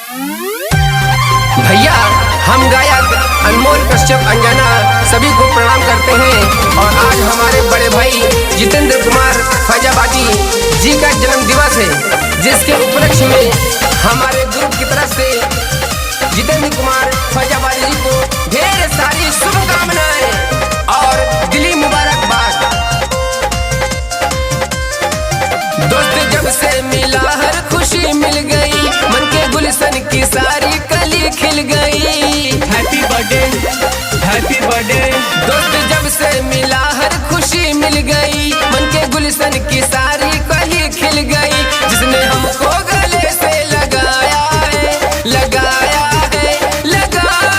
भैया हम गायक अनमोल कश्यप अंजना सभी को प्रणाम करते हैं और आज हमारे बड़े भाई जितेंद्र कुमार फैजाबादी जी का जन्म दिवस है, जिसके उपलक्ष्य में हमारे ग्रुप की तरफ से जितेंद्र कुमार फैजाबादी जी को ढेर सारी शुभकामनाएं और दिली मुबारकबाद। दोस्त जब से मिला हर खुशी मिल गई, मन के गुलशन की सारी कली खिल गई। Happy birthday, happy birthday. दोस्त जब से मिला हर खुशी मिल गई, मन के गुलशन की सारी कली खिल गई। जिसने हमको गले से लगाया है, लगाया है, लगाया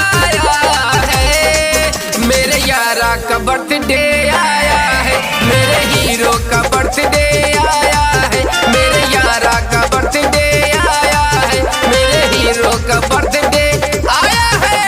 है। मेरे यारा का बर्थडे आया है, मेरे हीरो का बर्थडे आया है। मेरे यारा का बर्थडे आया है, मेरे हीरो का बर्थडे आया है।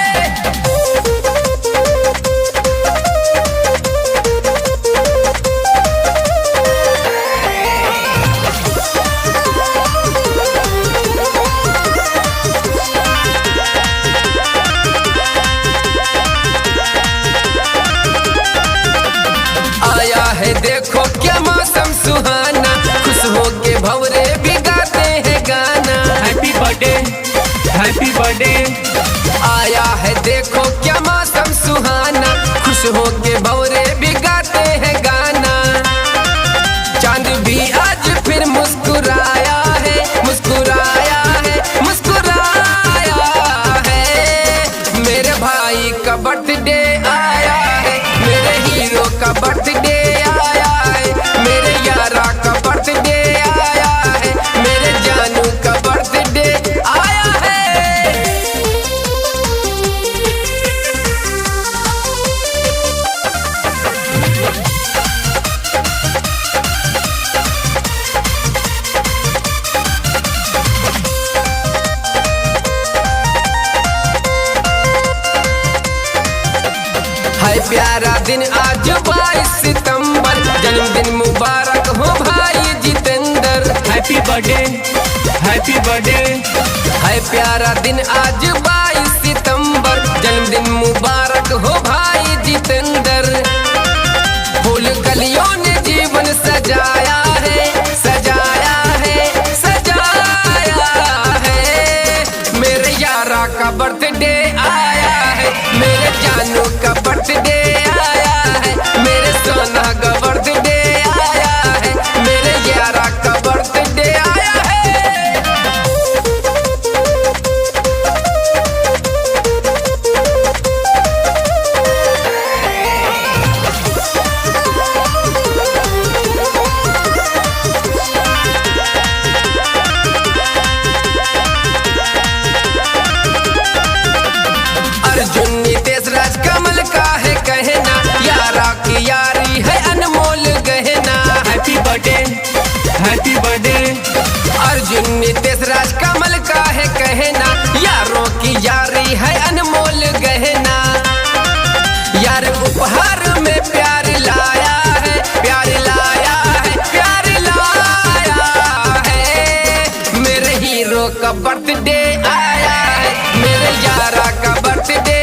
आया है देखो क्या मौसम सुहाना, खुश हो के भंवरे भी गाते हैं गाना। Happy birthday, happy birthday. आया है देखो क्या मौसम सुहाना, खुश हो के भंवरे भी गाते हैं गाना। चांद भी आज फिर मुस्कुराया है, मुस्कुराया है, मुस्कुराया है। मेरे भाई का बर्थडे आया है, मेरे हीरो का बर्थडे आया है। मेरे यारा का बर्थडे आया है, मेरे जानू का बर्थडे आया है। है प्यारा दिन आज 22 सितंबर, जन्मदिन मुबारक हो भाई Jitendra. Happy birthday, happy birthday. है प्यारा दिन आज 22 सितंबर, जन्मदिन मुबारक हो भाई जितेंद्र। फूल कलियों ने जीवन सजाया है, सजाया है, सजाया है। मेरे यारा का बर्थडे आया है, मेरे जानू का बर्थडे आया है। मेरे सोना का बर्थडे आया है, मेरे यारा का बर्थडे आया है। अर्जुन नितेश राज कमल का है कहना, यारा की यारी है अनमोल गहना। Happy birthday, happy birthday. Arjun Nitesh Raj Kamal का है कहना, यारों की यारी है अनमोल गहना। यार उपहार में प्यार लाया है, प्यार लाया है, प्यार लाया है। मेरे हीरो का बर्थडे आया है, मेरे यारा का बर्थडे